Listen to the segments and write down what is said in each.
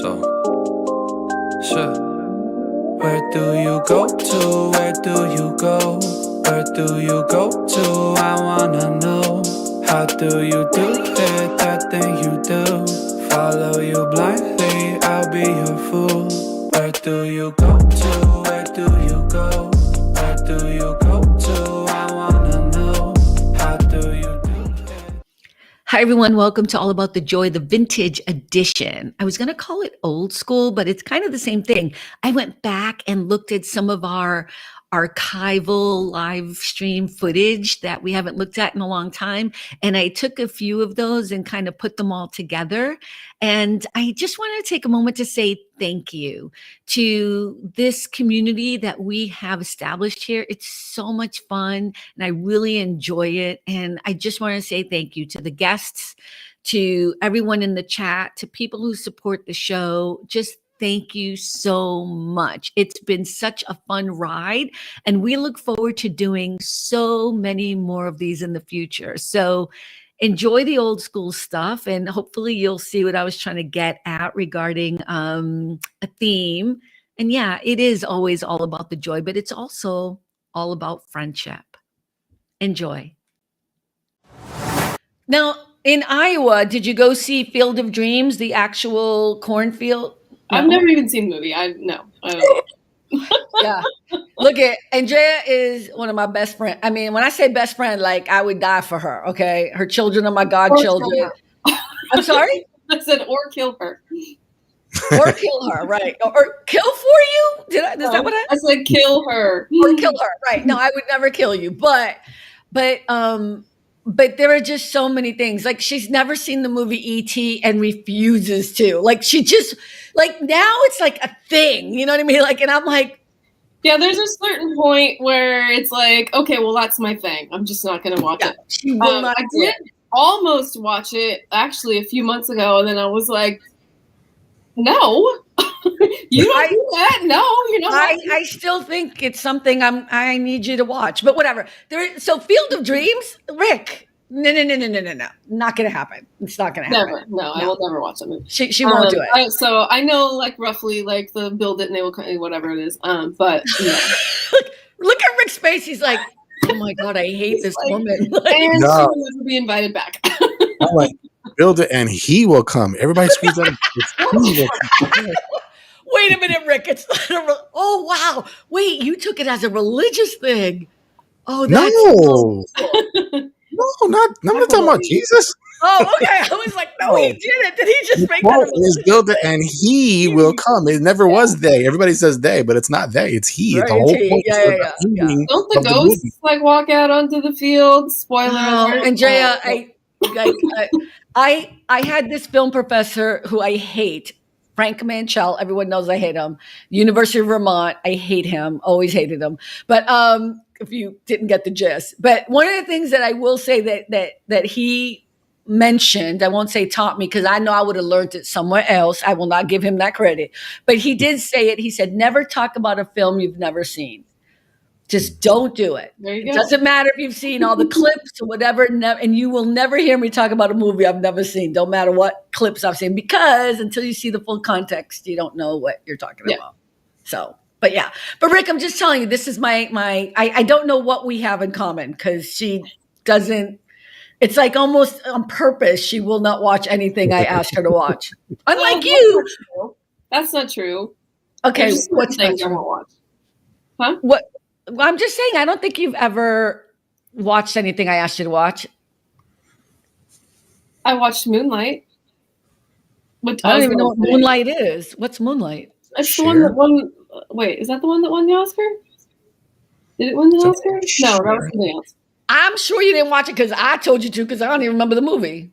So, sure. Where do you go to? Where do you go? Where do you go to? I wanna know. How do you do it? That thing you do. Follow you blindly, I'll be your fool. Where do you go to? Where do you go? Where do you go to? I wanna know. How do you do it? Hi, everyone. Welcome to All About the Joy, the vintage edition. I was going to call it old school, but it's kind of the same thing. I went back and looked at some of our archival live stream footage that we haven't looked at in a long time. And I took a few of those and kind of put them all together. And I just wanted to take a moment to say thank you to this community that we have established here. It's so much fun and I really enjoy it. And I just want to say thank you to the guests, to everyone in the chat, to people who support the show. Just thank you so much. It's been such a fun ride, and we look forward to doing so many more of these in the future. So enjoy the old school stuff, and hopefully you'll see what I was trying to get at regarding a theme. And yeah, it is always all about the joy, but it's also all about friendship. Enjoy. Now, in Iowa, did you go see Field of Dreams, the actual cornfield? No. I've never even seen the movie. I don't know. Yeah. Look at Andrea is one of my best friends. I mean, when I say best friend, like I would die for her. Okay. Her children are my godchildren. I'm sorry? I said, or kill her. Or kill her, right. Or kill for you? Is that what I said kill her. Or kill her, right. No, I would never kill you. But there are just so many things. Like she's never seen the movie E.T. and refuses to. Like she just, like now it's like a thing. You know what I mean? Like, and I'm like, yeah, there's a certain point where it's like, okay, well, that's my thing. I'm just not going to watch it. She will not. I did almost watch it actually a few months ago, and then I was like, no. You don't do that. No, you're not. I still think it's something I need you to watch, but whatever. So Field of Dreams, Rick. No. Not going to happen. It's not going to happen. Never. No, I will never watch that movie. She won't do it. So I know like roughly like the build it and they will whatever it is. But no. look at Rick's face. He's like, oh my God, I hate this woman. And she will never be invited back. I'm like, build it and he will come. Everybody squeeze out. Wait a minute, Rick. It's not oh wow. Wait, you took it as a religious thing. Oh, that's no. I'm not talking about Jesus. Oh, okay. I was like, no, he didn't. Did he just make that? Is build it and he will come. It never was they. Everybody says they, but it's not they. It's he. Right, the whole point. Yeah. Don't the ghosts like walk out onto the field? Spoiler alert. Andrea, I had this film professor who I hate. Frank Manchell, everyone knows I hate him. University of Vermont, I hate him, always hated him. But if you didn't get the gist. But one of the things that I will say that he mentioned, I won't say taught me because I know I would have learned it somewhere else. I will not give him that credit. But he did say it. He said, never talk about a film you've never seen. Just don't do it. There you go. It doesn't matter if you've seen all the clips or whatever, and you will never hear me talk about a movie I've never seen. Don't matter what clips I've seen, because until you see the full context, you don't know what you're talking about. So, but Rick, I'm just telling you, this is I don't know what we have in common because she doesn't. It's like almost on purpose. She will not watch anything I ask her to watch. Unlike you. That's not true. Okay, what's things I won't watch? Huh? What? I'm just saying, I don't think you've ever watched anything I asked you to watch. I watched Moonlight. I don't even know what Moonlight is. What's Moonlight? It's the one that won. Wait, is that the one that won the Oscar? Did it win the Oscar? No, that was something else. I'm sure you didn't watch it because I told you to because I don't even remember the movie.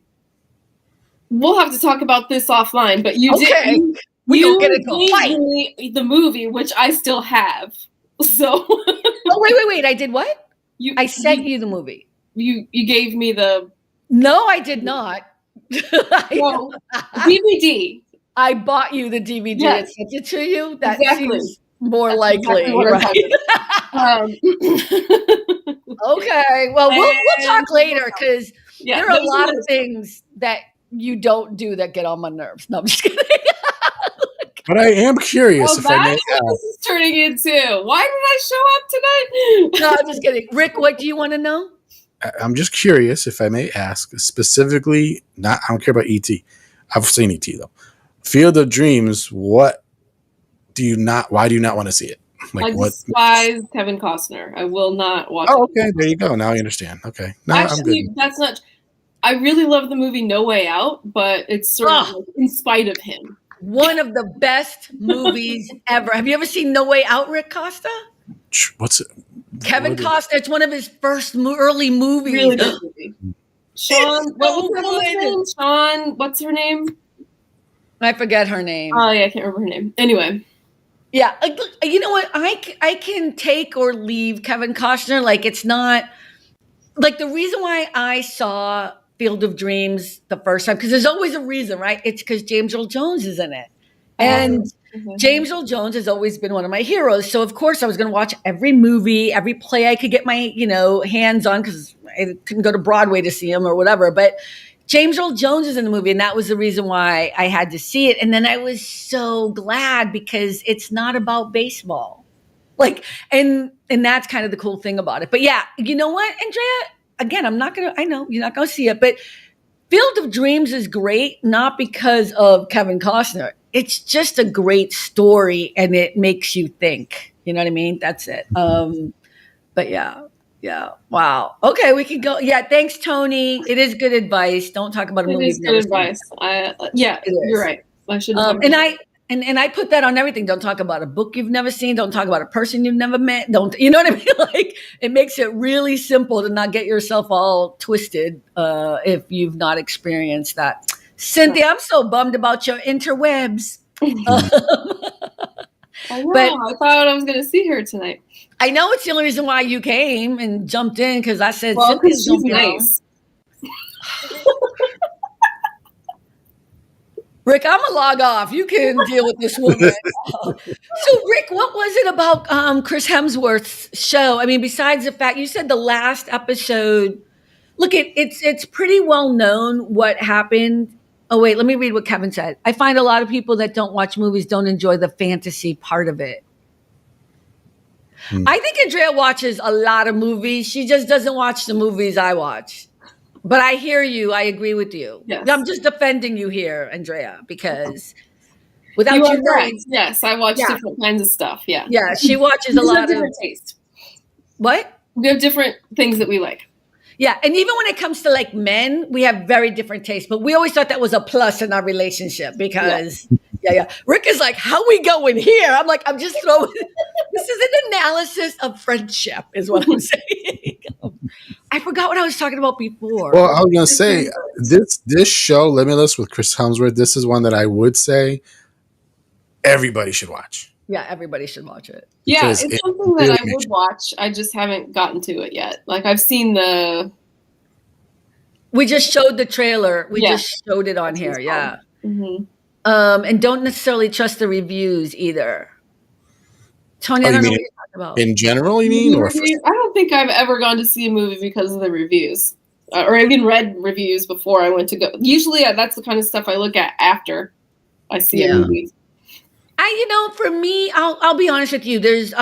We'll have to talk about this offline, but you did. You gave me the movie, which I still have. So wait. I did what? I sent you the movie. You gave me the. No, I did not. Well, DVD. I bought you the DVD and sent it to you. That seems more likely. Exactly right? Okay. Well, we'll talk later because there are a lot of things that you don't do that get on my nerves. No, I'm just kidding. But I am curious if I may That's what ask. this is turning into. Why did I show up tonight? No, I'm just kidding. Rick, what do you want to know? I'm just curious if I may ask specifically. Not, I don't care about ET. I've seen ET though. Field of Dreams. What do you not? Why do you not want to see it? I despise Kevin Costner. I will not watch it. Oh, okay. There you go. Now I understand. Okay. No, I'm Actually, good. that's not. I really love the movie No Way Out, but it's sort of like in spite of him. One of the best movies ever. Have you ever seen No Way Out, Rick Costa? What's it? Kevin Costner. It's one of his first early movies. Really good movie. Sean, Sean, what's her name? I forget her name. Oh yeah, I can't remember her name. Anyway. Yeah, you know what? I can take or leave Kevin Costner. Like, it's not like the reason why I saw Field of Dreams the first time, because there's always a reason, right? It's because James Earl Jones is in it, and James Earl Jones has always been one of my heroes. So of course I was going to watch every movie, every play I could get my hands on, because I couldn't go to Broadway to see him or whatever. But James Earl Jones is in the movie, and that was the reason why I had to see it. And then I was so glad because it's not about baseball. Like, and that's kind of the cool thing about it. But yeah, you know what, Andrea? Again, I know you're not gonna see it, but Field of Dreams is great, not because of Kevin Costner. It's just a great story and it makes you think. You know what I mean? That's it. But yeah. Wow. Okay, we can go. Yeah, thanks, Tony. It is good advice. Don't talk about a movie. It is good advice. You're right. I should. And I put that on everything. Don't talk about a book you've never seen. Don't talk about a person you've never met. Don't, you know what I mean? Like, it makes it really simple to not get yourself all twisted if you've not experienced that. Cynthia, I'm so bummed about your interwebs. I know. I thought I was going to see her tonight. I know it's the only reason why you came and jumped in, because I said, well, because she's nice. Rick, I'm gonna log off. You can deal with this woman. So, Rick, what was it about Chris Hemsworth's show? I mean, besides the fact you said the last episode, look, it's pretty well known what happened. Oh, wait, let me read what Kevin said. I find a lot of people that don't watch movies don't enjoy the fantasy part of it. I think Andrea watches a lot of movies. She just doesn't watch the movies I watch. But I hear you. I agree with you. Yes. I'm just defending you here, Andrea, because without you knowing, right. Yes, I watch different kinds of stuff. Yeah. Yeah, she watches a lot of different taste. What? We have different things that we like. Yeah, and even when it comes to like men, we have very different tastes. But we always thought that was a plus in our relationship because, Rick is like, "How we going here?" I'm like, "I'm just throwing." This is an analysis of friendship, is what I'm saying. I forgot what I was talking about before. Well, I was gonna say this show, Limitless, with Chris Hemsworth. This is one that I would say everybody should watch. Yeah, everybody should watch it. Yeah, it's something that I would watch. I just haven't gotten to it yet. Like, I've seen we just showed the trailer. We just showed it on here. Yeah. Mm-hmm. And don't necessarily trust the reviews either. Tony, I don't know what you're talking about. In general, you mean? Or I don't think I've ever gone to see a movie because of the reviews. Or even read reviews before I went to go. Usually that's the kind of stuff I look at after I see a movie. For me, I'll be honest with you. There's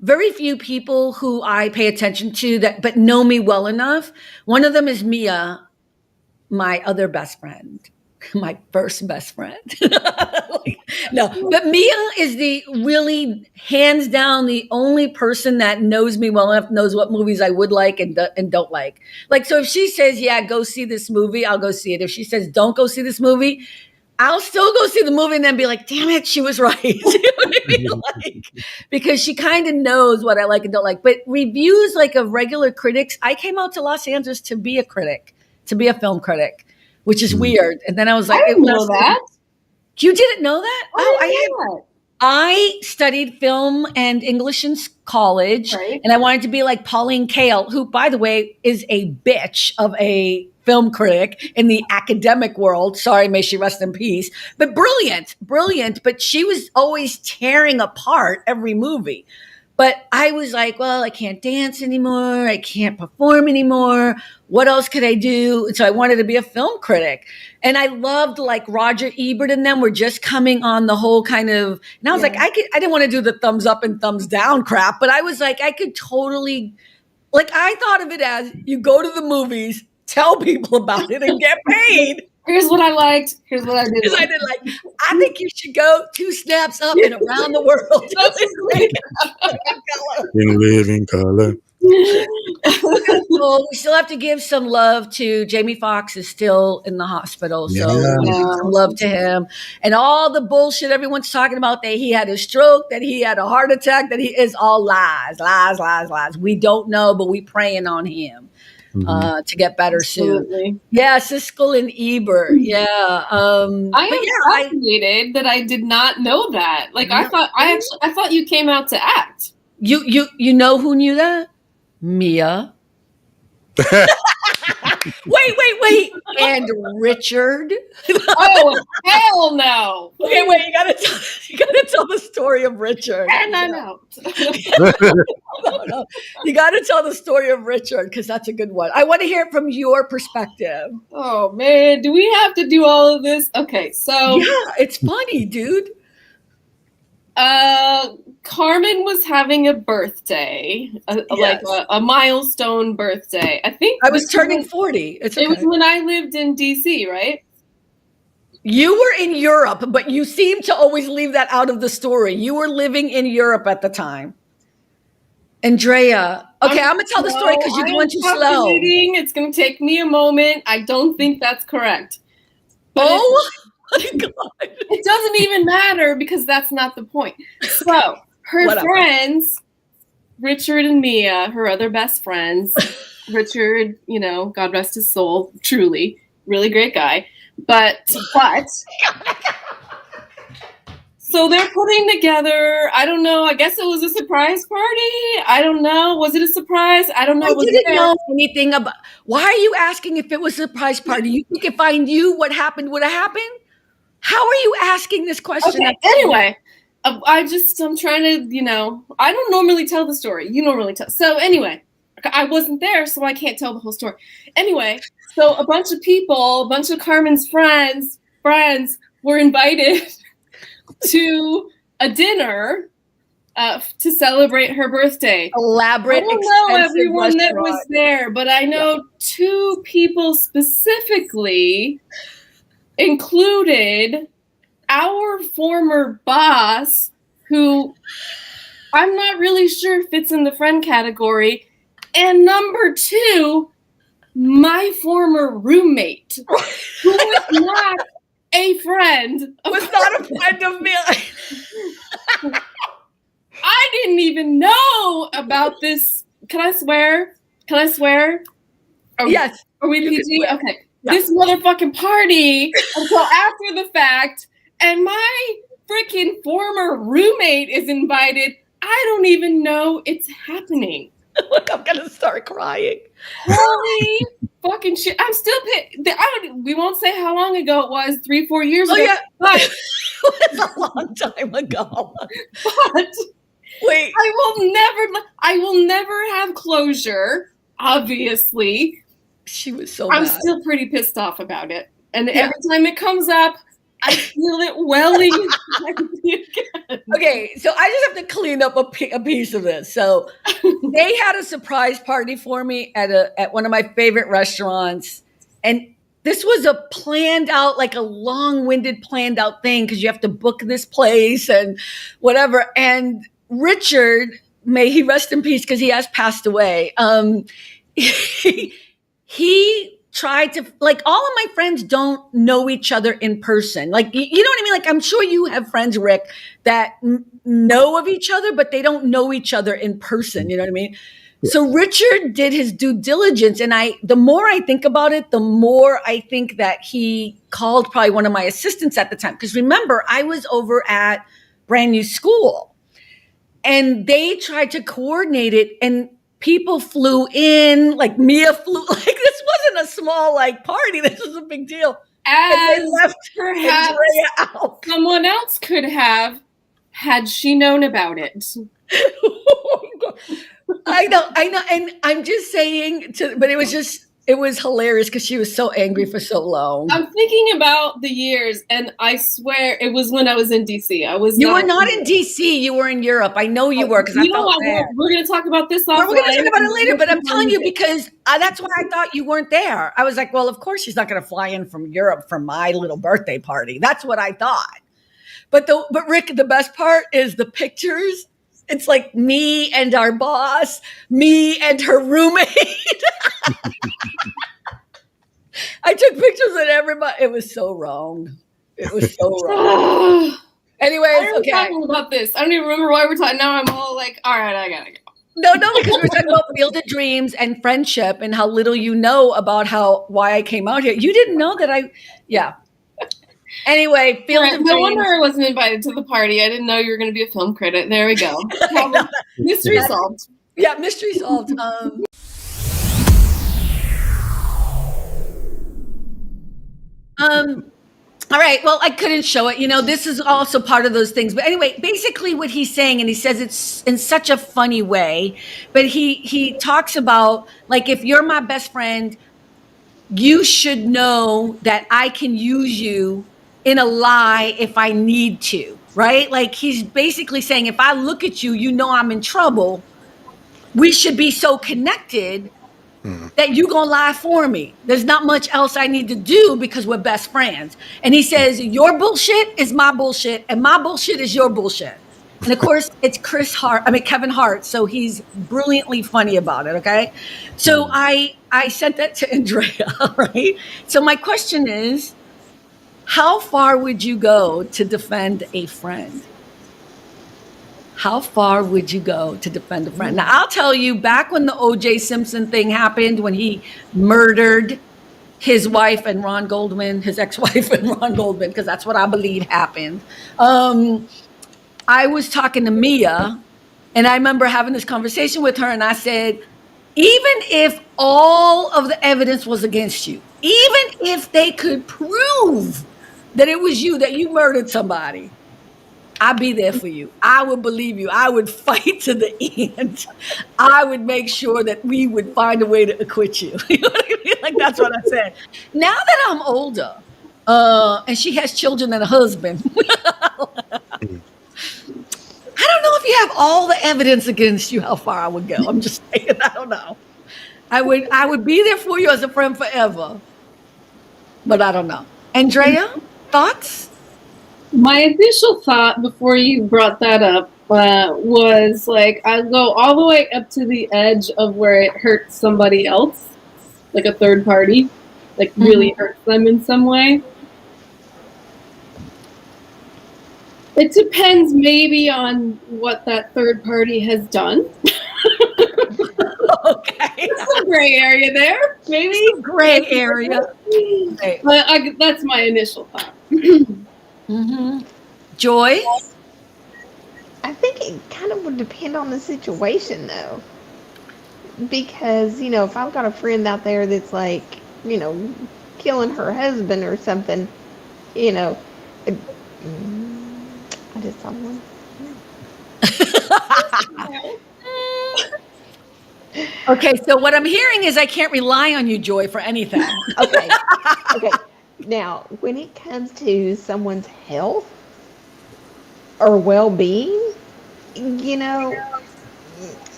very few people who I pay attention to but know me well enough. One of them is Mia, my other best friend, my first best friend. But Mia is the really hands down the only person that knows me well enough, knows what movies I would like and don't like. Like, so if she says, "Yeah, go see this movie," I'll go see it. If she says, "Don't go see this movie," I'll still go see the movie and then be like, "Damn it, she was right." You know what I mean? Like, because she kind of knows what I like and don't like. But reviews like of regular critics, I came out to Los Angeles to be a critic, to be a film critic, which is weird. And then I was like, I didn't know that. You didn't know that? Oh, I studied film and English in college, right. And I wanted to be like Pauline Kael, who, by the way, is a bitch of a film critic in the academic world. Sorry, may she rest in peace. But brilliant. But she was always tearing apart every movie. But I was like, well, I can't dance anymore. I can't perform anymore. What else could I do? And so I wanted to be a film critic. And I loved like Roger Ebert and them were just coming on the whole kind of, and I was like, I didn't want to do the thumbs up and thumbs down crap, but I was like, I could totally, like, I thought of it as you go to the movies, tell people about it and get paid. Here's what I liked. Here's what I did. Because I did like, I think you should go 2 snaps up and around the world. In living color. Well, we still have to give some love to Jamie Foxx is still in the hospital. So some love to him. And all the bullshit everyone's talking about that he had a stroke, that he had a heart attack, that he is all lies. We don't know, but we praying on him. To get better soon. Yeah, Siskel and Ebert. Yeah. I am fascinated that I did not know that. Like I thought you came out to act. You know who knew that? Mia. Wait. And Richard. Oh, hell no. Okay, wait, you gotta tell the story of Richard. And I'm out. No. You gotta tell the story of Richard because that's a good one. I want to hear it from your perspective. Oh man, do we have to do all of this? Okay, so yeah, it's funny, dude. Carmen was having a birthday, like a milestone birthday. I think I was turning 40. It was when I lived in DC, right? You were in Europe, but you seem to always leave that out of the story. You were living in Europe at the time. Andrea. Okay, I'm going to tell the story because you're going too slow. It's going to take me a moment. I don't think that's correct. But my God. It doesn't even matter because that's not the point. So her friends, Richard and Mia, her other best friends, Richard, God rest his soul, truly, really great guy. But so they're putting together, I don't know, I guess it was a surprise party. I don't know. Was it a surprise? I don't know. I didn't know anything about. Why are you asking if it was a surprise party? You think if I knew what happened would have happened? How are you asking this question? Okay, anyway, I'm trying to, I don't normally tell the story. You normally tell. So anyway, I wasn't there, so I can't tell the whole story. Anyway, so a bunch of people, a bunch of Carmen's friends were invited to a dinner to celebrate her birthday. Elaborate, I don't know everyone that was there, but I know 2 people specifically included our former boss, who I'm not really sure fits in the friend category, and number 2, my former roommate, who was not a friend. Was not a friend of me. I didn't even know about this. Can I swear? Yes. Are we PG? Okay. Yeah. This motherfucking party until after the fact, and my freaking former roommate is invited. I don't even know it's happening. Look, I'm gonna start crying. Holy fucking shit! I'm still we won't say how long ago it was. 3-4 years ago. Yeah, but it's a long time ago. But wait, I will never have closure. Obviously. She was so I'm mad. Still pretty pissed off about it. And every time it comes up, I feel it welling inside me again. Okay, so I just have to clean up a piece of this. So they had a surprise party for me at one of my favorite restaurants. And this was a planned out, like a long-winded planned out thing because you have to book this place and whatever. And Richard, may he rest in peace because he has passed away. He tried to, like, all of my friends don't know each other in person. Like, you know what I mean? Like, I'm sure you have friends, Rick, that know of each other, but they don't know each other in person. You know what I mean? Yeah. So Richard did his due diligence. And the more I think about it, the more I think that he called probably one of my assistants at the time. Because remember, I was over at Brand New School and they tried to coordinate it, and people flew in, like Mia flew, like this wasn't a small like party. This was a big deal. As perhaps someone else could have had she known about it. I know, and I'm just saying, but it was hilarious because she was so angry for so long. I'm thinking about the years, and I swear it was when I was in DC. You were not in DC. You were in Europe. I know you were because I felt bad. We're going to talk about this offline. We're going to talk about it later, but I'm telling you because that's why I thought you weren't there. I was like, well, of course she's not going to fly in from Europe for my little birthday party. That's what I thought. But Rick, the best part is the pictures. It's like me and our boss, me and her roommate. I took pictures of everybody. It was so wrong. It was so wrong. Anyways, okay. Talking about this. I don't even remember why we're talking. Now I'm all like, all right, I gotta go. No, because we're talking about Field of Dreams and friendship and how little you know about why I came out here. You didn't know that Anyway, Field of Dreams. No wonder I wasn't invited to the party. I didn't know you were going to be a film critic. There we go. Mystery solved. Yeah, mystery solved. All right. Well, I couldn't show it. This is also part of those things. But anyway, basically what he's saying, and he says it's in such a funny way, but he talks about, like, if you're my best friend, you should know that I can use you in a lie if I need to, right? Like, he's basically saying, if I look at you, I'm in trouble. We should be so connected that you gonna lie for me. There's not much else I need to do because we're best friends. And he says, your bullshit is my bullshit, and my bullshit is your bullshit. And of course, it's Kevin Hart, so he's brilliantly funny about it, okay? So I sent that to Andrea, right? So my question is, how far would you go to defend a friend? How far would you go to defend a friend? Now, I'll tell you, back when the O.J. Simpson thing happened, when he murdered his wife and Ron Goldman, his ex-wife and Ron Goldman, because that's what I believe happened. I was talking to Mia, and I remember having this conversation with her, and I said, even if all of the evidence was against you, even if they could prove that it was you, that you murdered somebody, I'd be there for you. I would believe you. I would fight to the end. I would make sure that we would find a way to acquit you. You know what I mean? Like, that's what I said. Now that I'm older, and she has children and a husband, I don't know if you have all the evidence against you, how far I would go. I'm just saying, I don't know. I would be there for you as a friend forever, but I don't know. Andrea, thoughts? My initial thought before you brought that up was like, I'd go all the way up to the edge of where it hurts somebody else, like a third party, like really hurts them in some way. It depends maybe on what that third party has done. Okay. There's a gray area there, maybe. Gray area. Okay. But that's my initial thought. Joy? I think it kind of would depend on the situation, though. Because, if I've got a friend out there that's like, killing her husband or something, I just saw one. Okay, so what I'm hearing is I can't rely on you, Joy, for anything. Okay. Now, when it comes to someone's health or well-being,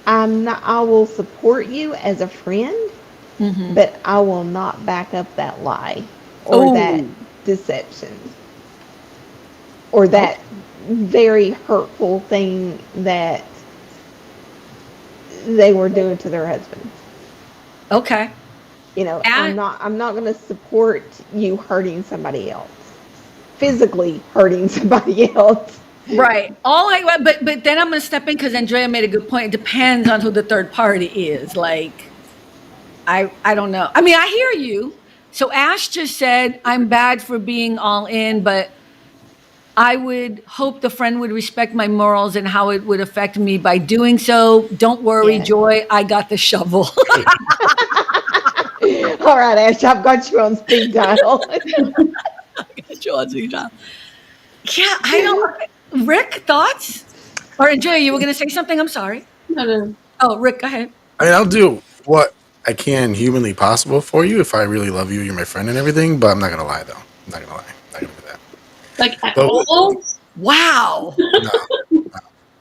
I will support you as a friend, but I will not back up that lie or that deception or that very hurtful thing that they were doing to their husband. Okay. I'm not going to support you hurting somebody else, physically hurting somebody else. Right. But then I'm going to step in because Andrea made a good point. It depends on who the third party is. Like, I don't know. I mean, I hear you. So Ash just said, I'm bad for being all in, but I would hope the friend would respect my morals and how it would affect me by doing so. Don't worry, Joy. I got the shovel. All right, Ash, I've got you on speed dial. Yeah, I don't. Rick, thoughts? Or Andrea, you were going to say something? I'm sorry. No. Oh, Rick, go ahead. I mean, I'll do what I can humanly possible for you if I really love you. You're my friend and everything, but I'm not gonna lie though. I'm not gonna lie. I'm not gonna do that. Like at But all? Wow. no.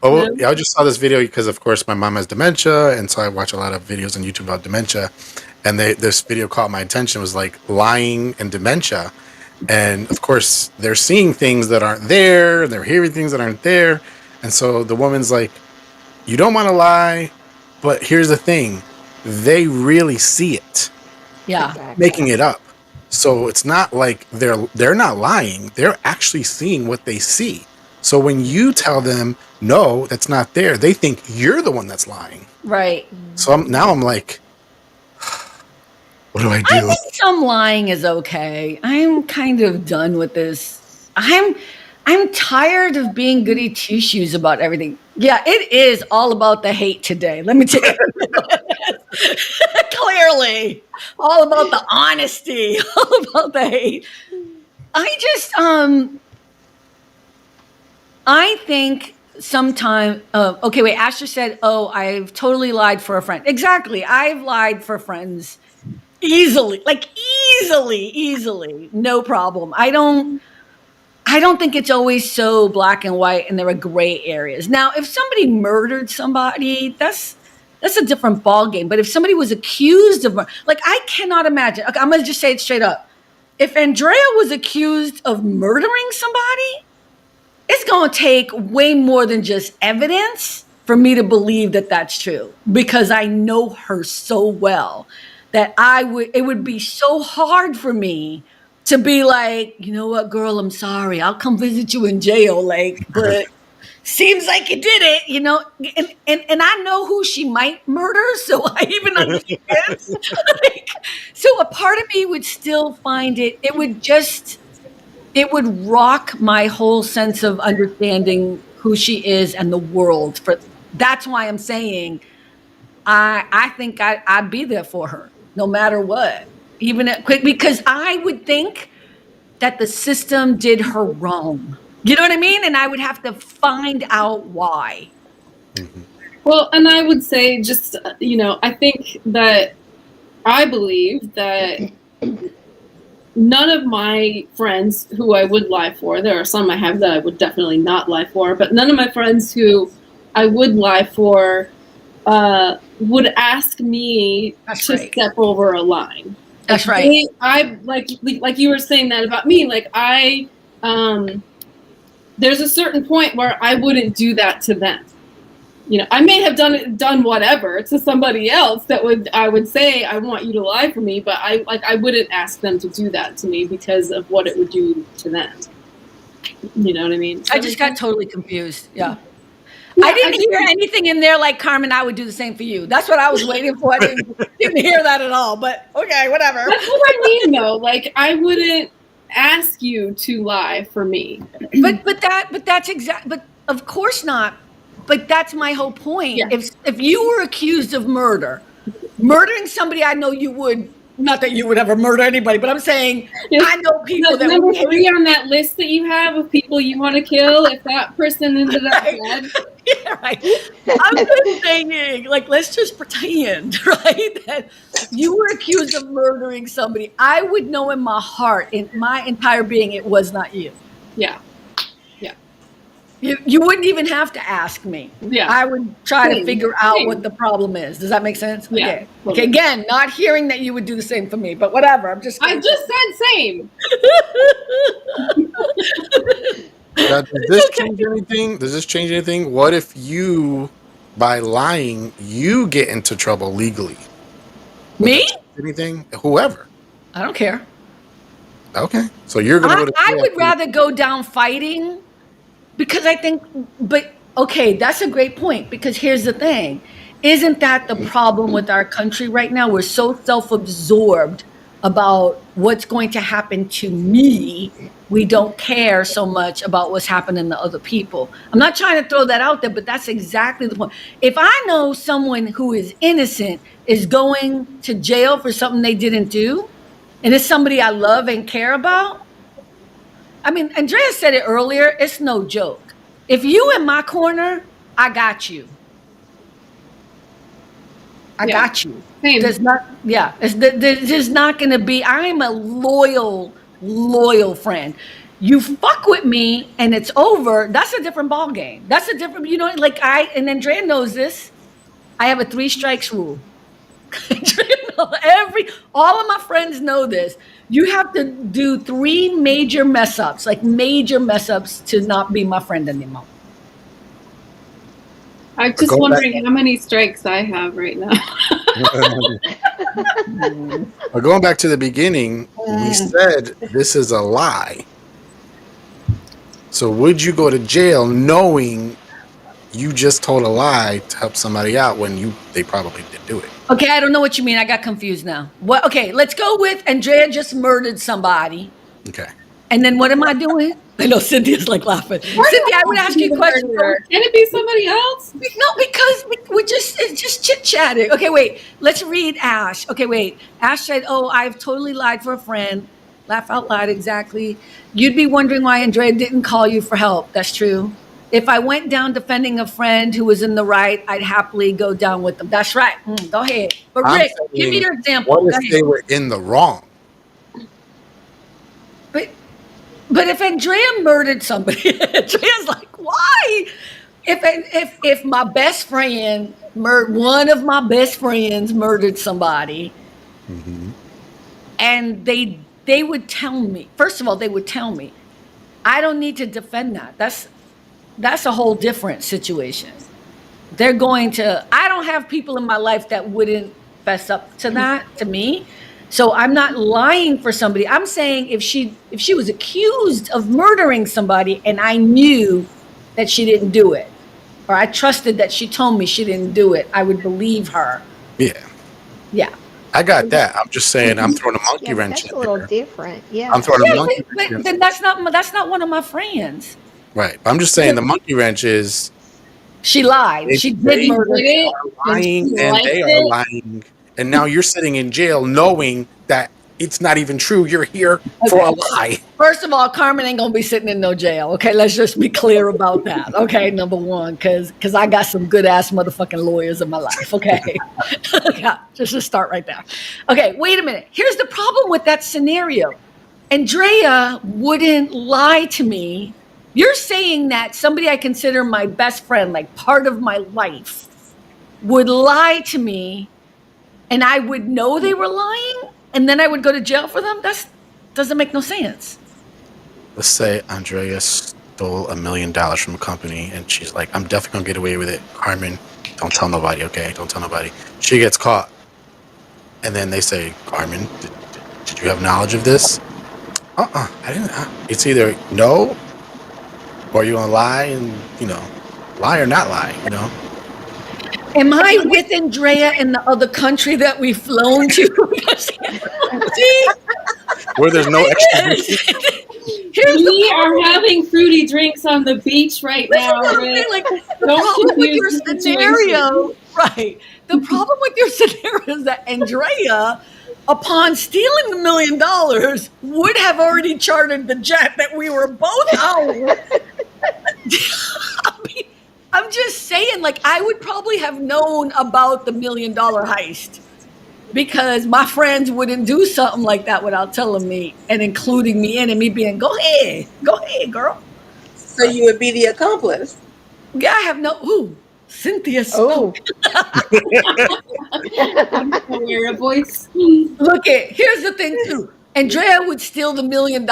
Oh, yeah, I just saw this video because, of course, my mom has dementia, and so I watch a lot of videos on YouTube about dementia. And this video caught my attention. It was like lying and dementia, and of course, they're seeing things that aren't there, and they're hearing things that aren't there. And so the woman's like, "You don't want to lie, but here's the thing: they really see it, Yeah. Exactly. making it up. So it's not like they're not lying; they're actually seeing what they see." So when you tell them, no, that's not there, they think you're the one that's lying. Right. So I'm like, what do I I do? think some lying is okay. I'm kind of done with this. I'm tired of being goody two shoes about everything. Yeah, it is all about the hate today. Let me tell you. Clearly, all about the honesty, all about the hate. I think sometime. Okay, wait. Asher said, "Oh, I've totally lied for a friend." Exactly. I've lied for friends easily, like easily, no problem. I don't think it's always so black and white, and there are gray areas. Now, if somebody murdered somebody, that's a different ballgame. But if somebody was accused of, like, I cannot imagine. Okay, I'm gonna just say it straight up. If Andrea was accused of murdering somebody, it's going to take way more than just evidence for me to believe that that's true, because I know her so well that it would be so hard for me to be like, you know what, girl, I'm sorry. I'll come visit you in jail. Like, but seems like you did it, and I know who she might murder. So I even understand. Like, so a part of me would still find it would rock my whole sense of understanding who she is and the world. That's why I'm saying I think I'd be there for her no matter what, because I would think that the system did her wrong. You know what I mean? And I would have to find out why. Mm-hmm. Well, and I would say just, I think that I believe that none of my friends who I would lie for, there are some I have that I would definitely not lie for, but none of my friends who I would lie for would ask me to step over a line. That's right. I like you were saying that about me. Like there's a certain point where I wouldn't do that to them. I may have done whatever to somebody else I would say, I want you to lie for me, but I wouldn't ask them to do that to me because of what it would do to them. You know what I mean? I just got totally confused. Yeah. I didn't hear anything in there like, Carmen, I would do the same for you. That's what I was waiting for. I didn't hear that at all, but okay, whatever. That's what I mean though. Like, I wouldn't ask you to lie for me. But of course not. But that's my whole point. Yeah. If you were accused of murdering somebody, I know you would. Not that you would ever murder anybody, but I'm saying I know people that number 3 on that list that you have of people you want to kill. If that person ended up dead, yeah, right. I'm just saying, like, let's just pretend, right, that you were accused of murdering somebody. I would know in my heart, in my entire being, it was not you. Yeah. You wouldn't even have to ask me. Yeah. I would try to figure out what the problem is. Does that make sense? Yeah. Okay. Okay. Again, not hearing that you would do the same for me, but whatever. I just said same. Now, does this change anything? Does this change anything? What if you, by lying, you get into trouble legally? Me? Anything? Whoever. I don't care. Okay. So you're going to go to I would rather go down fighting. Because I think, but okay, that's a great point, because here's the thing. Isn't that the problem with our country right now? We're so self-absorbed about what's going to happen to me. We don't care so much about what's happening to other people. I'm not trying to throw that out there, but that's exactly the point. If I know someone who is innocent is going to jail for something they didn't do, and it's somebody I love and care about, I mean, Andrea said it earlier. It's no joke. If you in my corner, I got you. I got you. Same. There's not, there's just not going to be. I'm a loyal friend. You fuck with me and it's over. That's a different ball game. That's a different, like and Andrea knows this. I have a 3 strikes rule. All of my friends know this. You have to do 3 major mess ups, like major mess ups, to not be my friend anymore. I'm just wondering how many strikes I have right now. Well, going back to the beginning, we said this is a lie. So would you go to jail knowing you just told a lie to help somebody out when they probably did do it? Okay, I don't know what you mean. I got confused now. What? Okay, let's go with Andrea just murdered somebody. Okay. And then what am I doing? I know Cynthia's like laughing. Cynthia, I would ask you a question. Can it be somebody else? No, because it's just chit-chatting. Okay, wait. Let's read Ash. Okay, wait. Ash said, "Oh, I've totally lied for a friend." Laugh out loud, exactly. You'd be wondering why Andrea didn't call you for help. That's true. If I went down defending a friend who was in the right, I'd happily go down with them. That's right. Go ahead. But Rick, give me your example. What if they were in the wrong? But if Andrea murdered somebody, Andrea's like, why? If my best friend one of my best friends murdered somebody, and they would tell me, first of all, they would tell me, I don't need to defend that. That's a whole different situation. I don't have people in my life that wouldn't fess up to that, to me. So I'm not lying for somebody. I'm saying if she was accused of murdering somebody and I knew that she didn't do it, or I trusted that she told me she didn't do it, I would believe her. Yeah. Yeah. I got that. I'm just saying I'm throwing a monkey wrench in That's a little there. different. Yeah. I'm throwing a monkey wrench in. But then that's not one of my friends. Right. But I'm just saying the monkey wrench is she lied. She did murder it. Lying and they are lying. And now you're sitting in jail knowing that it's not even true. You're here for a lie. First of all, Carmen ain't gonna be sitting in no jail. Okay, let's just be clear about that. Okay, number one, because I got some good ass motherfucking lawyers in my life. Okay, yeah, just to start right there. Okay, wait a minute. Here's the problem with that scenario. Andrea wouldn't lie to me. You're saying that somebody I consider my best friend, like part of my life, would lie to me, and I would know they were lying, and then I would go to jail for them? That doesn't make no sense. Let's say Andrea stole $1 million from a company, and she's like, I'm definitely gonna get away with it. Carmen, don't tell nobody, okay? Don't tell nobody. She gets caught. And then they say, Carmen, did you have knowledge of this? I didn't. It's either no, or you're gonna lie and, lie or not lie, Am I with Andrea in the other country that we've flown to? See? Where there's no extra. We are having fruity drinks on the beach right now. Like, the problem with your scenario, right? The problem with your scenario is that Andrea, upon stealing the $1 million, would have already chartered the jet that we were both on. I'm just saying, like, I would probably have known about the $1 million heist because my friends wouldn't do something like that without telling me and including me in, and me being, go ahead, girl. So you would be the accomplice. Yeah, I have Cynthia. Oh. Hear a voice. Look, here's the thing too. Andrea would steal the $1 million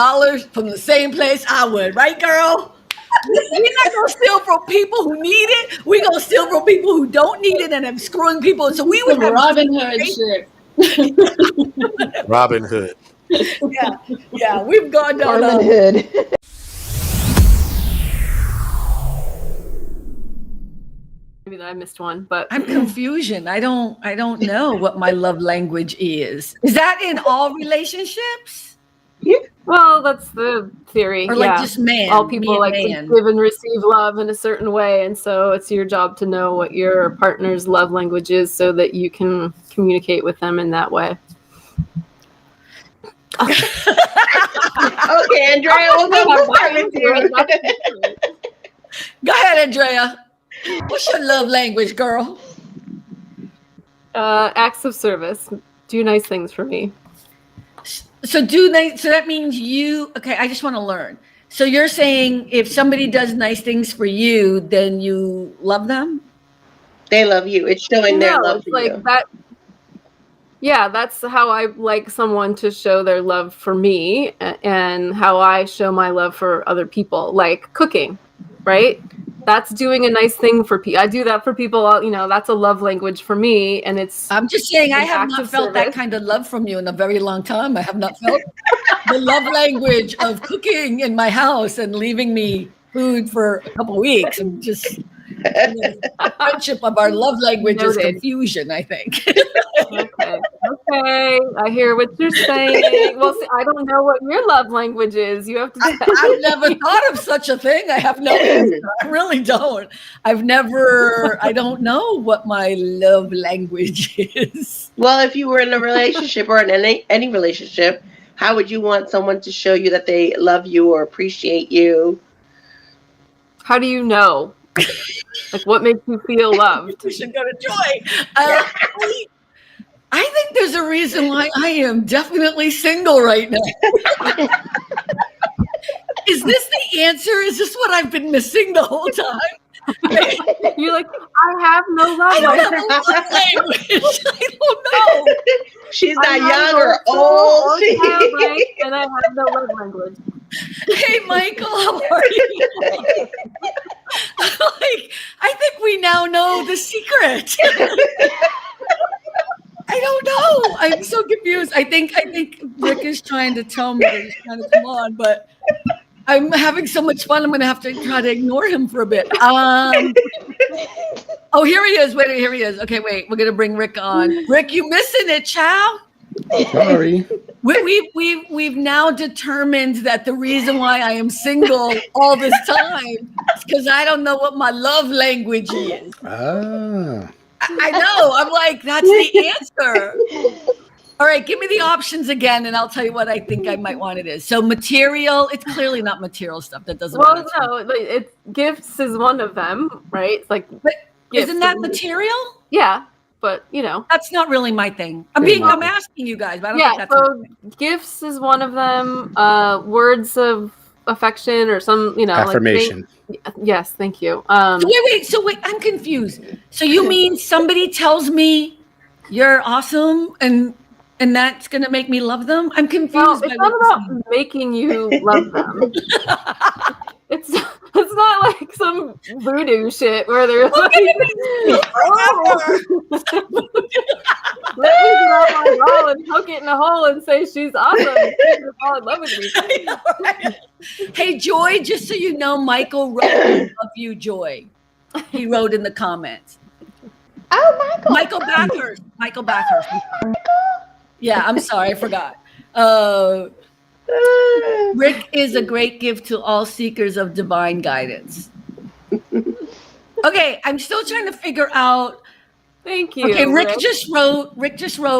from the same place I would, right, girl? We're not gonna steal from people who need it. We're gonna steal from people who don't need it and have screwing people. So we would have Robin Hood shit. Robin Hood. Yeah, we've gone down. Robin Hood. Maybe I missed one, but I'm confusion. I don't know what my love language is. Is that in all relationships? well, that's the theory. Or like just man? All people like to man. give and receive love in a certain way, and so it's your job to know what your partner's love language is, so that you can communicate with them in that way. Okay, Andrea, we'll go start with you. Go ahead, Andrea. What's your love language, girl? Acts of service. Do nice things for me. So that means you. Okay, I just want to learn. So you're saying if somebody does nice things for you, then you love them? They love you. It's showing their love it's for like you. that. Yeah, that's how I like someone to show their love for me, and how I show my love for other people, like cooking, right? That's doing a nice thing for people. I do that for people. That's a love language for me, and it's. I'm just saying I an have act not of felt that service. kind of love from you in a very long time. I have not felt the love language of cooking in my house and leaving me food for a couple of weeks. And just the friendship of our love language is Noted. confusion, I think. Okay, I hear what you're saying. Well, see, I don't know what your love language is. You have to. I've never thought of such a thing. I have no answer. I really don't. I don't know what my love language is. Well, if you were in a relationship or in any relationship, how would you want someone to show you that they love you or appreciate you? How do you know? Like, what makes you feel loved? We should go to Joy. I think there's a reason why I am definitely single right now. Is this the answer? Is this what I've been missing the whole time? You're like, I have no love I don't language. have a love language. I don't know. She's I'm not young or emotional old. childlike, and I have no love language. Hey, Michael, how are you? I think we now know the secret. I don't know. I'm so confused. I think Rick is trying to tell me that he's trying to come on, but I'm having so much fun. I'm going to have to try to ignore him for a bit. Oh, here he is. Wait, here he is. Okay, wait. We're going to bring Rick on. Rick, you missing it, chow? Sorry. We've now determined that the reason why I am single all this time is because I don't know what my love language is. Ah. I know. I'm like, that's the answer. All right, give me the options again, and I'll tell you what I think I might want it is. So material, it's clearly not material stuff. That doesn't Well, matter. no, it's gifts is one of them, right? It's like, But gifts isn't that is- material? Yeah, but That's not really my thing. I'm asking you guys, but I don't think that's so gifts is one of them. Words of affection or some, Affirmation. Yes, thank you. So wait, I'm confused. So you mean somebody tells me you're awesome and that's gonna make me love them? I'm confused. No, by it's what not you're about saying. making you love them. It's not like some voodoo shit where they're like, oh, let me get out my doll and poke it in a hole and say she's awesome. She's gonna fall in love with me. I know, right? Hey, Joy, just so you know, Michael wrote, "I love you, Joy." He wrote in the comments. Oh, Michael Bathurst. Michael Bathurst. Yeah, I'm sorry, I forgot. Rick is a great gift to all seekers of divine guidance. Okay, I'm still trying to figure out. Thank you. Okay, Rick just wrote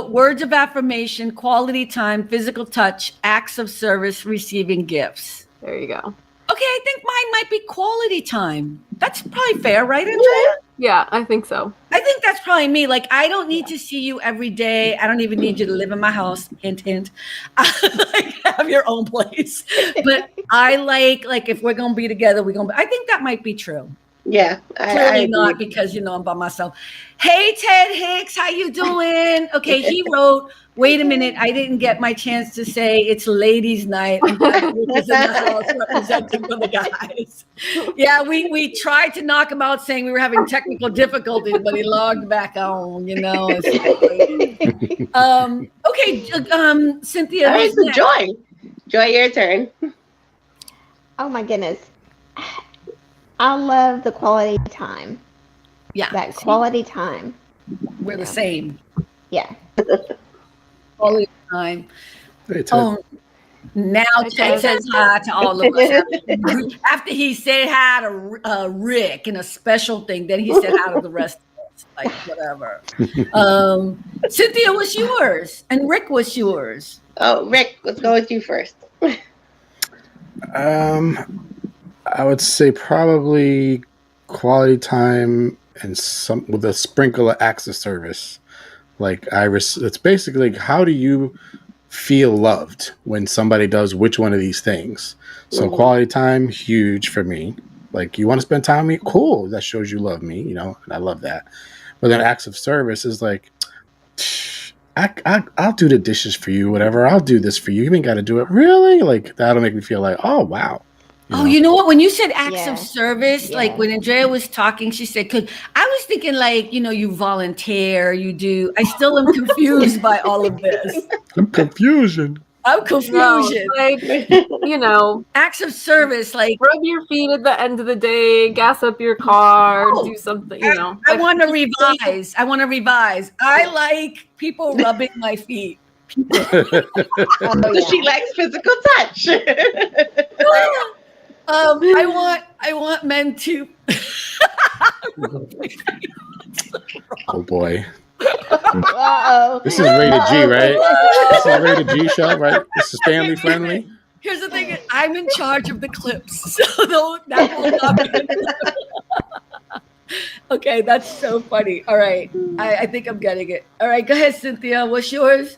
words of affirmation, quality time, physical touch, acts of service, receiving gifts. There you go. Okay, I think mine might be quality time. That's probably fair, right, Andrea? Yeah, I think so. I think that's probably me. Like, I don't need to see you every day. I don't even need you to live in my house. Hint, hint. Like, have your own place. But I like if we're gonna be together, I think that might be true. Yeah, Clearly not because I'm by myself. Hey, Ted Hicks, how you doing? Okay, he wrote. Wait a minute, I didn't get my chance to say it's ladies' night. I'm glad Rick is in the house representing for the guys. Yeah, we tried to knock him out saying we were having technical difficulties, but he logged back on. Okay, Cynthia. All right, so Joy, your turn. Oh my goodness. I love the quality time. Yeah. That quality time. We're the same. Yeah. Quality time. Hey, Ted. Now Ted says hi to all of us. After he said hi to Rick in a special thing, then he said hi to the rest of us. Like, whatever. Cynthia, what's yours? And Rick, what's yours? Oh, Rick, let's go with you first. I would say probably quality time and some with a sprinkle of acts of service. Like it's basically like, how do you feel loved when somebody does which one of these things? So quality time, huge for me. Like, you want to spend time with me? Cool. That shows you love me, and I love that. But then acts of service is like, I'll do the dishes for you, whatever. I'll do this for you. You ain't got to do it. Really? Like, that'll make me feel like, oh, wow. You know what? When you said acts Yeah. of service, like when Andrea was talking, she said, because I was thinking like, you volunteer, you do. I still am confused by all of this. I'm confusion. I'm confusion. Like, acts of service, like rub your feet at the end of the day, gas up your car, do something, I want to revise. I like people rubbing my feet. She likes physical touch. I want men to. Oh boy. Uh-oh. This is rated G, right? This is a rated G show, right? This is family friendly. Here's the thing: I'm in charge of the clips, so that will not be. Okay, that's so funny. All right, I think I'm getting it. All right, go ahead, Cynthia. What's yours?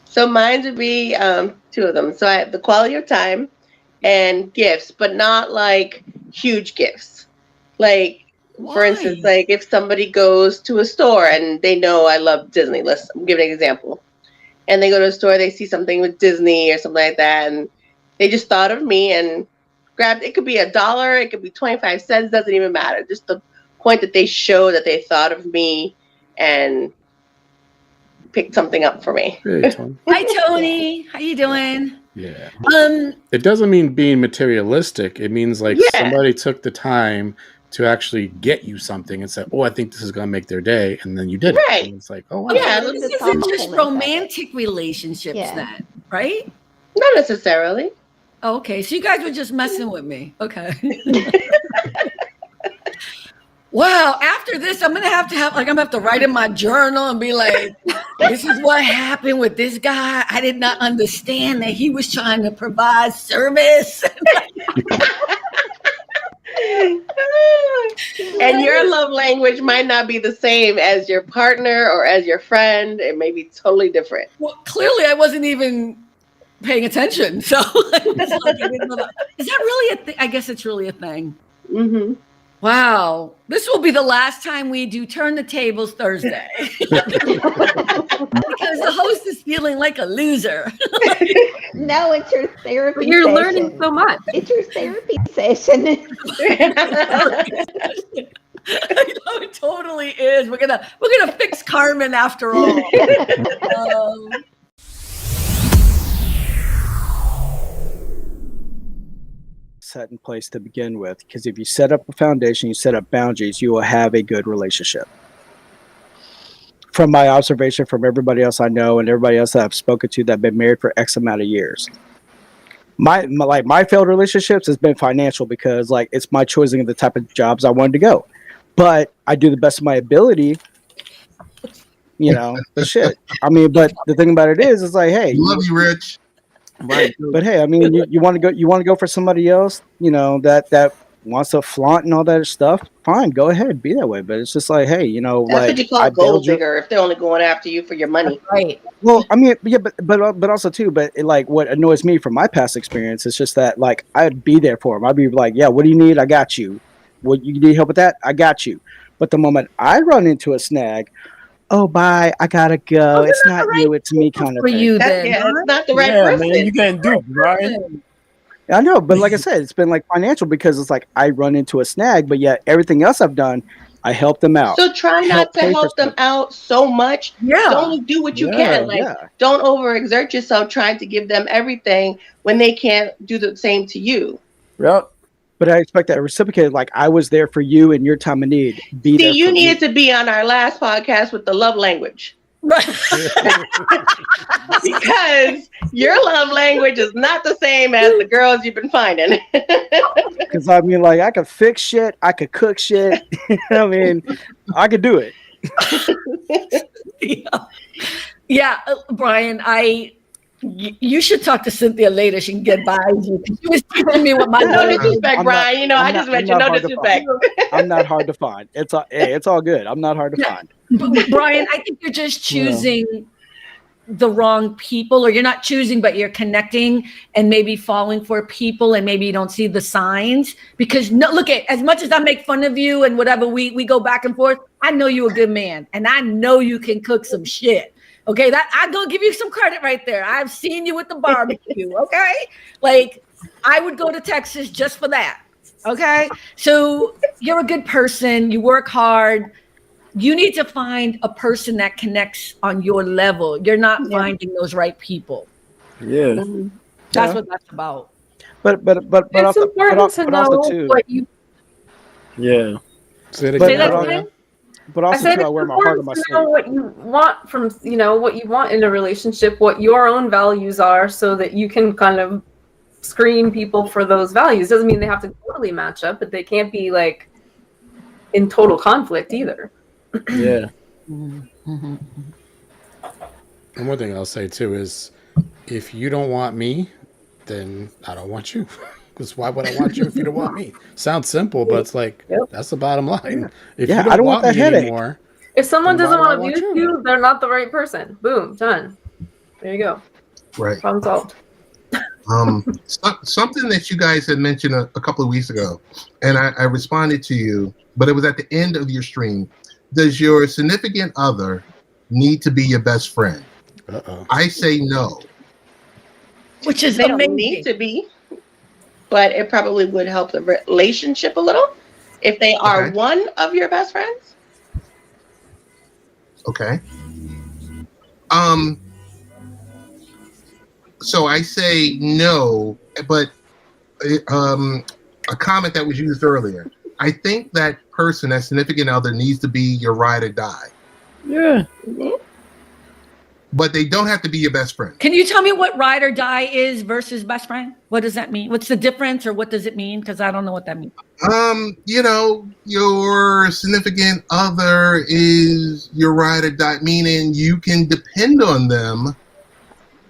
So mine would be two of them. So I have the quality of time and gifts, but not like huge gifts. Like, for instance, like if somebody goes to a store and they know I love Disney, let's give an example. And they go to a store, they see something with Disney or something like that, and they just thought of me and grabbed, it could be $1, it could be 25 cents, doesn't even matter. Just the point that they show that they thought of me and picked something up for me. Hey, Tony. Hi, Tony. How you doing? Yeah. It doesn't mean being materialistic. It means like somebody took the time to actually get you something and said, "Oh, I think this is going to make their day," and then you did it. Right. And it's like, "Oh, wow." Yeah, this isn't just romantic relationships, then, right? Not necessarily. Oh, okay, so you guys were just messing with me. Okay. Wow. After this, I'm gonna have to write in my journal and be like, "This is what happened with this guy. I did not understand that he was trying to provide service." And your love language might not be the same as your partner or as your friend. It may be totally different. Well, clearly I wasn't even paying attention. So is that really a thing? I guess it's really a thing. Mm-hmm. Wow. This will be the last time we do Turn the Tables Thursday. Because the host is feeling like a loser. No, it's your therapy You're session. learning so much. It's your therapy session. I know it totally is. We're gonna fix Carmen after all. Set in place to begin with, because if you set up a foundation, you set up boundaries, you will have a good relationship. From my observation, from everybody else I know and everybody else that I've spoken to that have been married for X amount of years, my failed relationships has been financial, because like it's my choosing of the type of jobs I wanted to go, but I do the best of my ability. But shit. I mean, but the thing about it is like, hey, love you, Rich. Right. But hey, I mean, you want to go for somebody else, that wants to flaunt and all that stuff. Fine, go ahead, be that way. But it's just like, hey, That's like, what you call a gold digger if they're only going after you for your money. Right. Well, I mean, yeah, but also too, but like what annoys me from my past experience is just that like I'd be there for them. I'd be like, yeah, what do you need? I got you. What you need help with that? I got you. But the moment I run into a snag, oh, bye, I gotta go. It's not you, it's me, kind of for thing. you. Then It's not the right person. Man, you can't do it, Brian. I know, but like I said, it's been like financial, because it's like I run into a snag, but yet everything else I've done, I help them out. So try not to help them out so much. Yeah. Only do what you can. Like, don't overexert yourself trying to give them everything when they can't do the same to you. Yep. But I expect that reciprocated. Like I was there for you in your time of need. See, you needed to be on our last podcast with the love language. Because your love language is not the same as the girls you've been finding. Because I mean, like I could fix shit, I could cook shit. I mean, I could do it. Yeah, Brian, You should talk to Cynthia later. She can get by you. She was teaching me what my No love is. disrespect, Brian. I just mentioned no disrespect. I'm not hard to find. It's all good. I'm not hard to find. Brian, I think you're just choosing the wrong people, or you're not choosing, but you're connecting and maybe falling for people, and maybe you don't see the signs. Because look at, as much as I make fun of you and whatever, we go back and forth, I know you're a good man, and I know you can cook some shit. Okay, that I go give you some credit right there. I've seen you with the barbecue. Okay, like I would go to Texas just for that. Okay, so you're a good person. You work hard. You need to find a person that connects on your level. You're not finding those right people. Yeah, That's what that's about. But It's also, important to know too. what you. yeah. Say that again. But I also said too, I it's wear my heart on my important to know sleeve. what you want from, what you want in a relationship, what your own values are, so that you can kind of screen people for those values. Doesn't mean they have to totally match up, but they can't be like in total conflict either. Yeah. And one thing I'll say too is, if you don't want me, then I don't want you. Because why would I want you if you don't want me? Sounds simple, but it's like that's the bottom line. If you I don't want that me headache anymore, If someone then doesn't why want do I to want abuse you, they're not the right person. Boom, done. There you go. Right. Problem solved. Something that you guys had mentioned a couple of weeks ago, and I responded to you, but it was at the end of your stream. Does your significant other need to be your best friend? I say no. Which is They don't amazing. need to be, but it probably would help the relationship a little if they are one of your best friends. Okay. So I say no, but a comment that was used earlier. I think that person, that significant other, needs to be your ride or die. Yeah. But they don't have to be your best friend. Can you tell me what ride or die is versus best friend? What does that mean? What's the difference, or what does it mean? Because I don't know what that means. Your significant other is your ride or die, meaning you can depend on them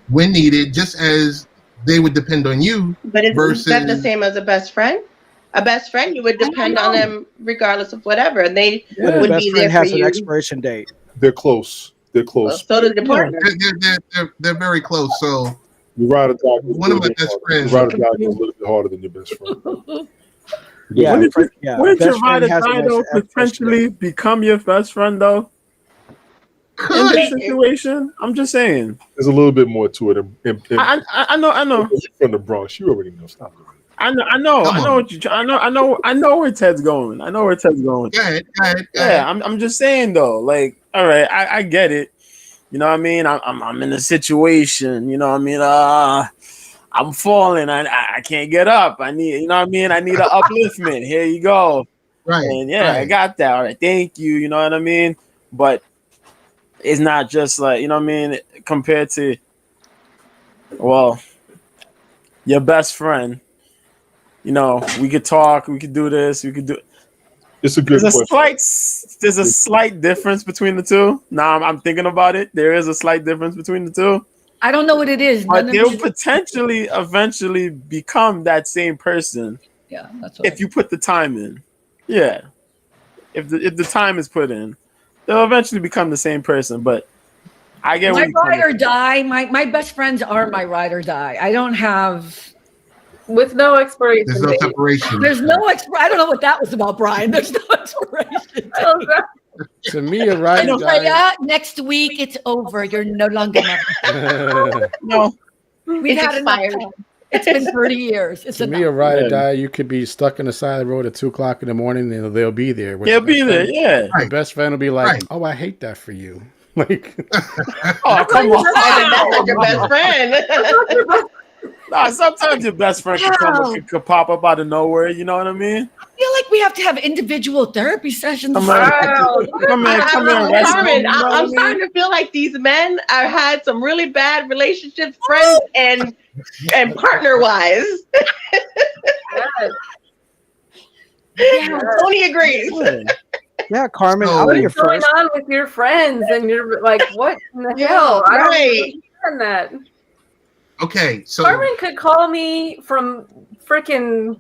when needed, just as they would depend on you. But is that the same as a best friend? A best friend, you would depend on them regardless of whatever, and they would be there for has you. an expiration date. They're close. They're close. So does your partner. They're very close. So You ride or die. one of my best friends. You ride or die is a little bit harder than your best friend. Yeah, Wouldn't best your ride friend or has die an though expiration potentially become your best friend though? In this situation, I'm just saying. There's a little bit more to it. I know. From the Bronx, you already know. Stop it. I know what you. I know where Ted's going. Go ahead. Yeah, I'm just saying though. Like, all right, I get it. You know what I mean? I'm in a situation. You know what I mean? I'm falling. I can't get up. I need. You know what I mean? I need an upliftment. Here you go. Right. And I got that. All right. Thank you. You know what I mean? But it's not just like, you know what I mean? Compared to, well, your best friend. You know, we could talk, we could do this, we could do. It's a good question. There's a slight difference between the two. Now I'm thinking about it. There is a slight difference between the two. I don't know what it is. But they'll potentially eventually become that same person. Yeah, that's what if you put the time in. Yeah. If the time is put in, they'll eventually become the same person. But I get my ride or die. My best friends are my ride or die. I don't have. With no expiration. There's no separation. There's no I don't know what that was about, Brian. There's no expiration. To me, a ride or die. Next week it's over. You're no longer my No. We've had enough time. It's been 30 years. It's to me, a ride or die. You could be stuck on the side of the road at 2:00 in the morning, and they'll be there. They'll be there. Yeah. The best friend will be like, "Oh, I hate that for you." Like, oh, come on. That's your best friend. Nah, sometimes your best friend could pop up out of nowhere. You know what I mean? I feel like we have to have individual therapy sessions. I'm starting to feel like these men have had some really bad relationships, friends and partner wise. Tony agrees. Yeah, Carmen, So, I'll be your What's going first. on with your friends? And you're like, what in the hell? I don't understand that. Okay, so Carmen could call me from freaking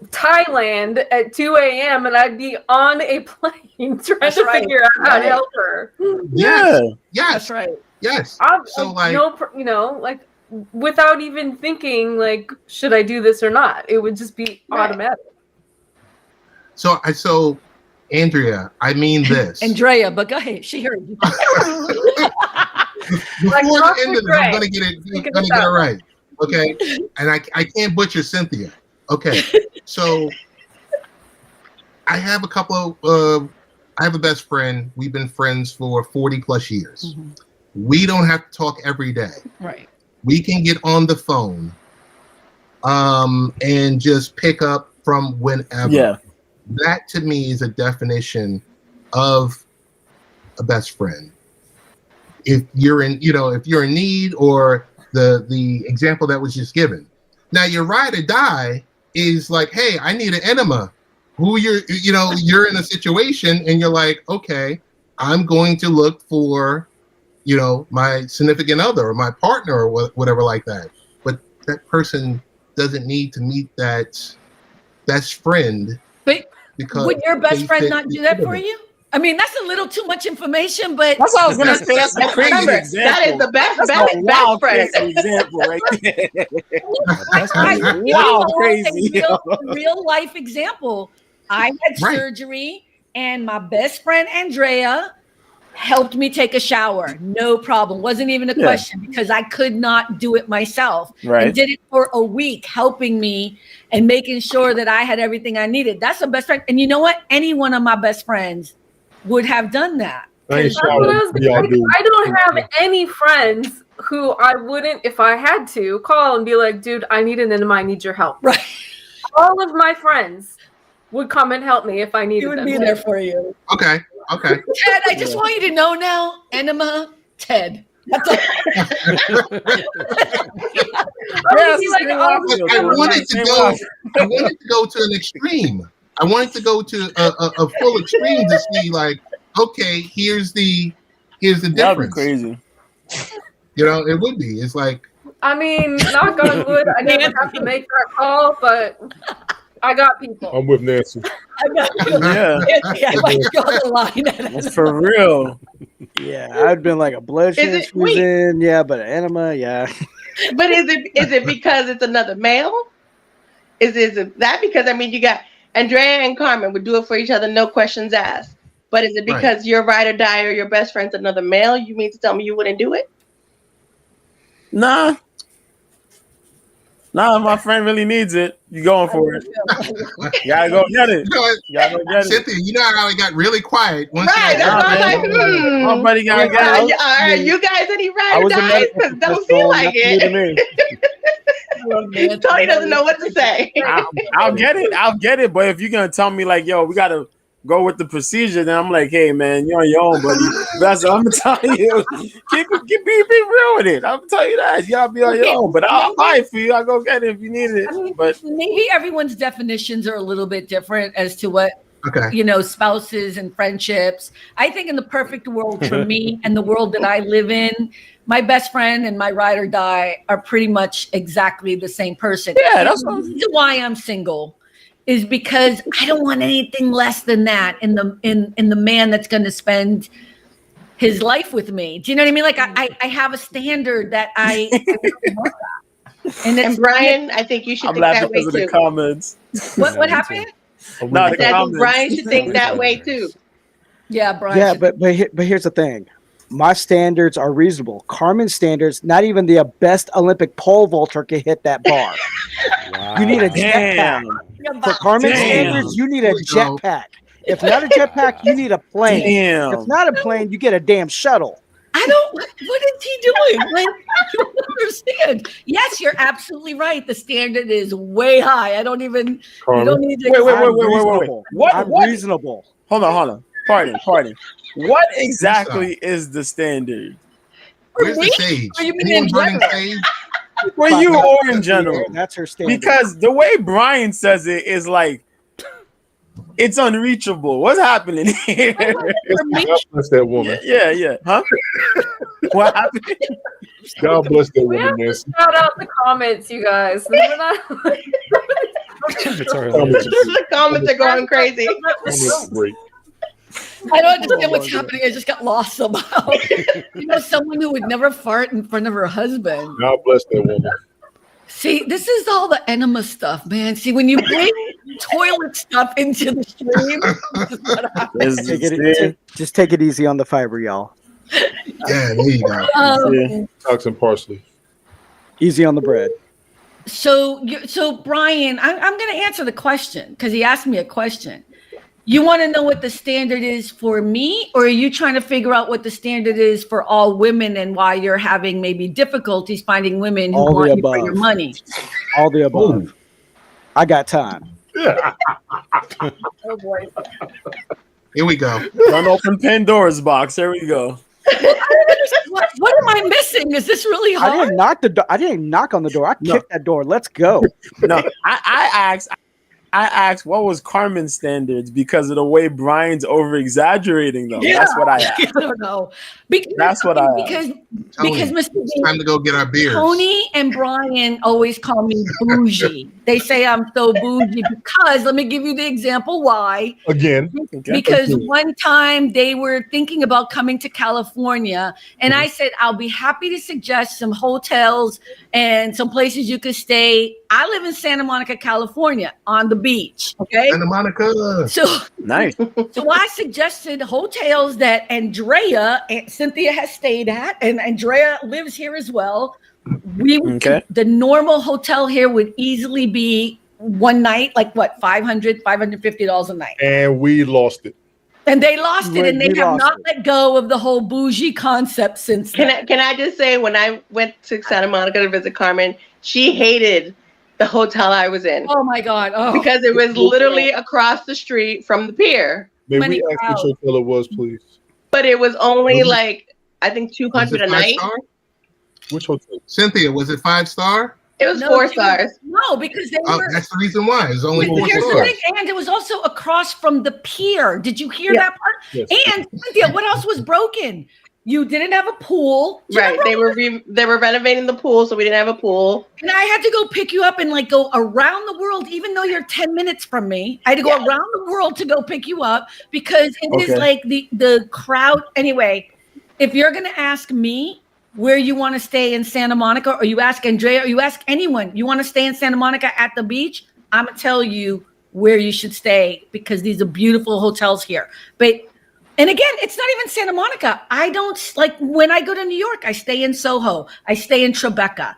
Thailand at 2 a.m. and I'd be on a plane trying to figure out how to help her. Yes. That's right. Yes. So like without even thinking, like, should I do this or not? It would just be automatic. So Andrea, I mean this. Andrea, but go ahead. She heard you. Before the end of this, I'm gonna get it right. Okay. And I can't butcher Cynthia. Okay. So I have a couple of I have a best friend. We've been friends for 40 plus years. Mm-hmm. We don't have to talk every day. Right. We can get on the phone and just pick up from whenever. Yeah. That to me is a definition of a best friend. If you're in need, or the example that was just given. Now your ride or die is like, hey, I need an enema. You're in a situation and you're like, okay, I'm going to look for, my significant other or my partner or whatever like that. But that person doesn't need to meet that best friend. But would your best friend not do that for you? I mean, that's a little too much information, but that's what I was gonna say. That's a crazy example. That is the best friend example right there. That's crazy. Real life example. I had surgery, and my best friend Andrea helped me take a shower. No problem. Wasn't even a question because I could not do it myself. Right. And did it for a week, helping me and making sure that I had everything I needed. That's a best friend. And you know what? Any one of my best friends would have done that. I don't have any friends who I wouldn't, if I had to, call and be like, dude, I need an enema, I need your help. Right. All of my friends would come and help me if I needed them. He would be there for you. Okay. Ted, I just want you to know now, enema, Ted. That's all. I wanted to go to an extreme. I wanted to go to a full extreme to see, like, okay, here's the difference. That'd be crazy. It would be. It's like, I mean, knock on wood, I never have to make that call, but I got people. I'm with Nancy. I got people. Yeah, I might go on the line. That's for real. Yeah, I'd been like a blood transfusion. Yeah, but an enema, yeah. But is it because it's another male? Is it that because you got Andrea and Carmen would do it for each other, no questions asked. But is it because your ride or die or your best friend's another male? You mean to tell me you wouldn't do it? Nah, if my friend really needs it, you going for it. You gotta go get it. Cynthia, you know how I got really quiet. That's why I'm like, my buddy gotta get it. Are you guys any ride or dies? Because don't feel like it. Tony doesn't know what to say. I'll get it. But if you're gonna tell me like, yo, we gotta go with the procedure, then I'm like, hey man, you're on your own, buddy. That's what I'm gonna tell you. Be real with it. I'm gonna tell you that. Y'all be on your own. But I'll buy it for you. I'll go get it if you need it. But maybe everyone's definitions are a little bit different as to what spouses and friendships. I think in the perfect world for me and the world that I live in, my best friend and my ride or die are pretty much exactly the same person. Yeah, that's why I'm single. Is because I don't want anything less than that in the man that's going to spend his life with me. Do you know what I mean? Like I have a standard that I want that. And Brian, I think you should think that way too. The comments. What happened? I think Brian should think that way too. Yeah, Brian. Yeah, but here's the thing. My standards are reasonable. Carmen's standards, not even the best Olympic pole vaulter can hit that bar. Wow. You need a jetpack. For Carmen's standards, you need a jetpack. If not a jetpack, you need a plane. Damn. If not a plane, you get a damn shuttle. What is he doing? Like, I don't understand. Yes, you're absolutely right. The standard is way high. I don't even. You don't need to. Wait. What? Reasonable. Hold on. Pardon. What exactly is the standard? Where's the stage? Anyone burning stage? For you or in general? That's her standard. Because the way Brian says it is like It's unreachable. What's happening here? God bless that woman. Yeah. Huh? What happened? God bless that We have woman, to Nancy. shout out the comments, you guys. Remember that? The comments are going crazy. Great. I don't understand what's happening. I just got lost somehow. Someone who would never fart in front of her husband. God bless that woman. See, this is all the enema stuff, man. See, when you bring toilet stuff into the stream, this is what happens. Just take it easy on the fiber, y'all. Yeah, there you go. Oxen parsley. Easy on the bread. So Brian, I'm going to answer the question because he asked me a question. You want to know what the standard is for me, or are you trying to figure out what the standard is for all women and why you're having maybe difficulties finding women who want you for your money? All the above. Ooh. I got time. Oh boy. Here we go. Don't open Pandora's box. There we go. What am I missing? Is this really hard? I didn't knock on the door. I kicked that door. Let's go. No, I asked what was Carmen's standards because of the way Brian's over exaggerating them. Yeah. That's what I asked. I don't know. Because Mr. It's time to go get our beers. Tony and Brian always call me bougie. They say I'm so bougie because, let me give you the example why. Again. Because one time they were thinking about coming to California, and I said, I'll be happy to suggest some hotels and some places you could stay. I live in Santa Monica, California, on the beach. Okay. Santa Monica. So nice. So I suggested hotels that Andrea and Cynthia has stayed at, and Andrea lives here as well. The normal hotel here would easily be one night, like what, $550 a night. And we lost it. And they lost it, and they have not let go of the whole bougie concept since then. Can I just say, when I went to Santa Monica to visit Carmen, she hated the hotel I was in. Oh my God. Oh. Because it was literally across the street from the pier. May we ask which hotel it was, please? But it was only I think $200 a night. Which hotel? Cynthia, was it 5-star? It was 4 stars. No, because they were. That's the reason why. It's only 4 stars. And it was also across from the pier. Did you hear that part? Yes. And Cynthia, what else was broken? You didn't have a pool. Right. They were renovating the pool, so we didn't have a pool. And I had to go pick you up and go around the world, even though you're 10 minutes from me. I had to go around the world to go pick you up because it is like the crowd. Anyway, if you're going to ask me where you want to stay in Santa Monica, or you ask Andrea, or you ask anyone, you want to stay in Santa Monica at the beach, I'm going to tell you where you should stay because these are beautiful hotels here. And again, it's not even Santa Monica. I don't when I go to New York, I stay in Soho. I stay in Tribeca.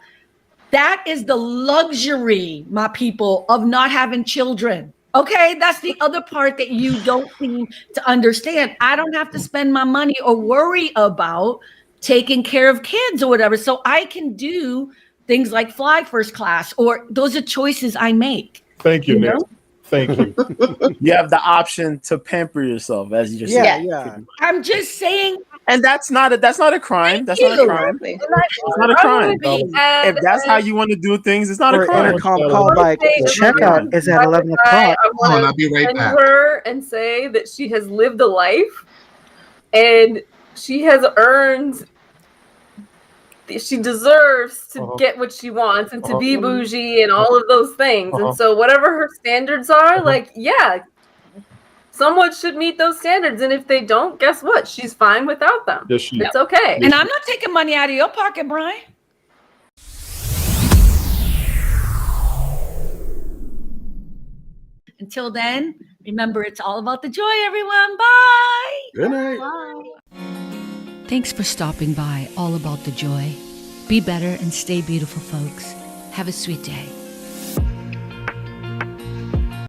That is the luxury, my people, of not having children. Okay, that's the other part that you don't seem to understand. I don't have to spend my money or worry about taking care of kids or whatever. So I can do things like fly first class, or those are choices I make. Thank you, Nancy. Thank you. You have the option to pamper yourself, as you just said. Yeah. I'm just saying, and that's not a crime. That's not a crime. It's not a crime. If that's how you want to do things, it's not a crime. Intercom call checkout is at 11 o'clock. I'll be right back. Her and say that she has lived a life, and she has earned. She deserves to get what she wants and to be bougie and all of those things. And so whatever her standards are, someone should meet those standards. And if they don't, guess what? She's fine without them. It's okay. And I'm not taking money out of your pocket, Brian. Until then, remember, it's all about the joy, everyone. Bye. Good night. Bye. Thanks for stopping by All About the Joy. Be better and stay beautiful, folks. Have a sweet day.